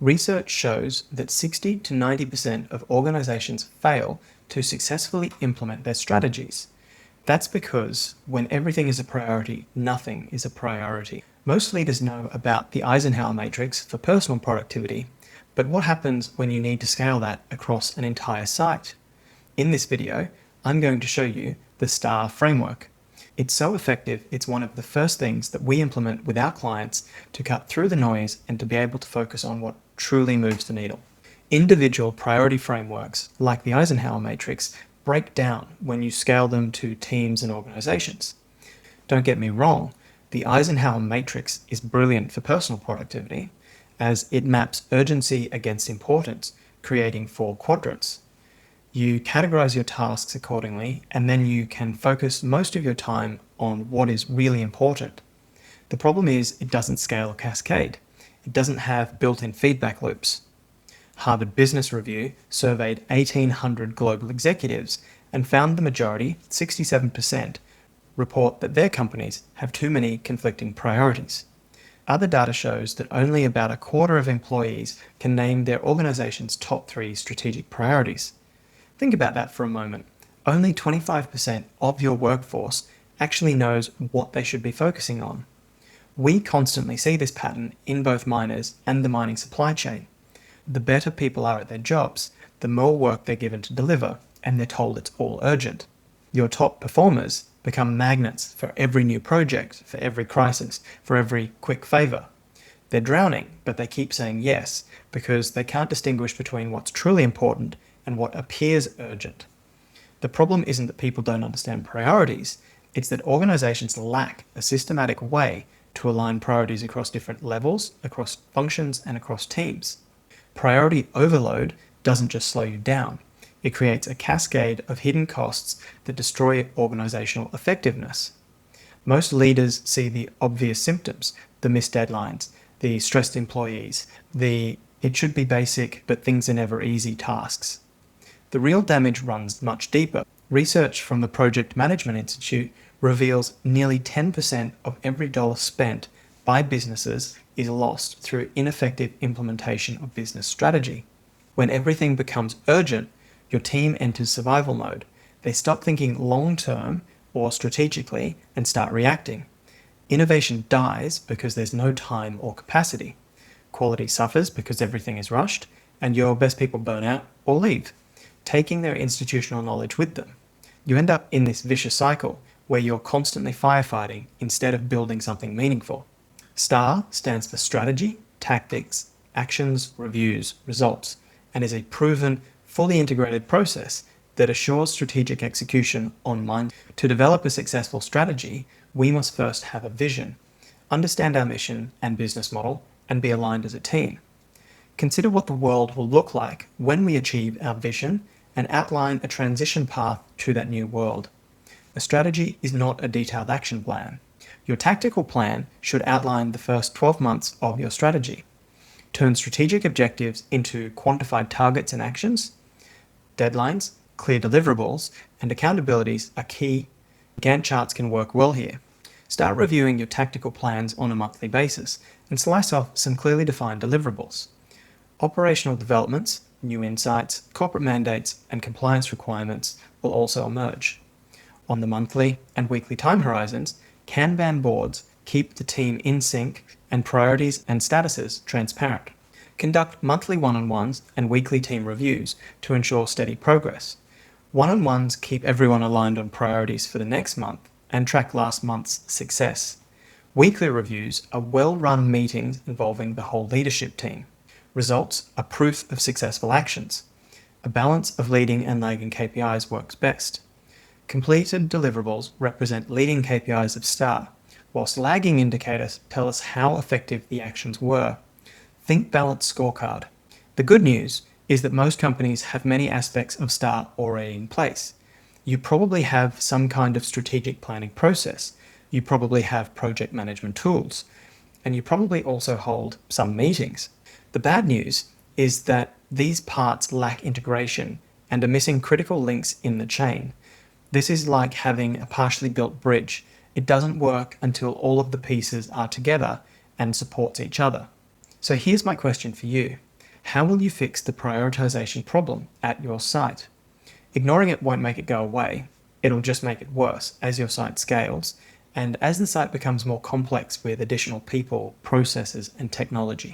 Research shows that 60 to 90% of organizations fail to successfully implement their strategies. That's because when everything is a priority, nothing is a priority. Most leaders know about the Eisenhower Matrix for personal productivity, but what happens when you need to scale that across an entire site? In this video, I'm going to show you the STARR framework. It's so effective, it's one of the first things that we implement with our clients to cut through the noise and to be able to focus on what truly moves the needle. Individual priority frameworks, like the Eisenhower Matrix, break down when you scale them to teams and organizations. Don't get me wrong, the Eisenhower Matrix is brilliant for personal productivity, as it maps urgency against importance, creating 4 quadrants. You categorize your tasks accordingly, and then you can focus most of your time on what is really important. The problem is it doesn't scale or cascade. It doesn't have built-in feedback loops. Harvard Business Review surveyed 1,800 global executives and found the majority, 67%, report that their companies have too many conflicting priorities. Other data shows that only about a quarter of employees can name their organization's top 3 strategic priorities. Think about that for a moment. Only 25% of your workforce actually knows what they should be focusing on. We constantly see this pattern in both miners and the mining supply chain. The better people are at their jobs, the more work they're given to deliver, and they're told it's all urgent. Your top performers become magnets for every new project, for every crisis, for every quick favor. They're drowning, but they keep saying yes because they can't distinguish between what's truly important and what appears urgent. The problem isn't that people don't understand priorities, it's that organizations lack a systematic way to align priorities across different levels, across functions, and across teams. Priority overload doesn't just slow you down, it creates a cascade of hidden costs that destroy organizational effectiveness. Most leaders see the obvious symptoms, the missed deadlines, the stressed employees, the it should be basic but things are never easy tasks. The real damage runs much deeper. Research from the Project Management Institute reveals nearly 10% of every dollar spent by businesses is lost through ineffective implementation of business strategy. When everything becomes urgent, your team enters survival mode. They stop thinking long-term or strategically and start reacting. Innovation dies because there's no time or capacity. Quality suffers because everything is rushed, and your best people burn out or leave, taking their institutional knowledge with them. You end up in this vicious cycle where you're constantly firefighting instead of building something meaningful. STAR stands for strategy, tactics, actions, reviews, results, and is a proven, fully integrated process that assures strategic execution on mind. To develop a successful strategy, we must first have a vision, understand our mission and business model, and be aligned as a team. Consider what the world will look like when we achieve our vision and outline a transition path to that new world. A strategy is not a detailed action plan. Your tactical plan should outline the first 12 months of your strategy. Turn strategic objectives into quantified targets and actions. Deadlines, clear deliverables, and accountabilities are key. Gantt charts can work well here. Start reviewing your tactical plans on a monthly basis and slice off some clearly defined deliverables. Operational developments, new insights, corporate mandates, and compliance requirements will also emerge. On the monthly and weekly time horizons, Kanban boards keep the team in sync and priorities and statuses transparent. Conduct monthly one-on-ones and weekly team reviews to ensure steady progress. One-on-ones keep everyone aligned on priorities for the next month and track last month's success. Weekly reviews are well-run meetings involving the whole leadership team. Results are proof of successful actions. A balance of leading and lagging KPIs works best. Completed deliverables represent leading KPIs of STARR, whilst lagging indicators tell us how effective the actions were. Think balanced scorecard. The good news is that most companies have many aspects of STARR already in place. You probably have some kind of strategic planning process. You probably have project management tools. And you probably also hold some meetings. The bad news is that these parts lack integration and are missing critical links in the chain. This is like having a partially built bridge. It doesn't work until all of the pieces are together and supports each other. So here's my question for you. How will you fix the prioritization problem at your site? Ignoring it won't make it go away. It'll just make it worse as your site scales and as the site becomes more complex with additional people, processes, and technology.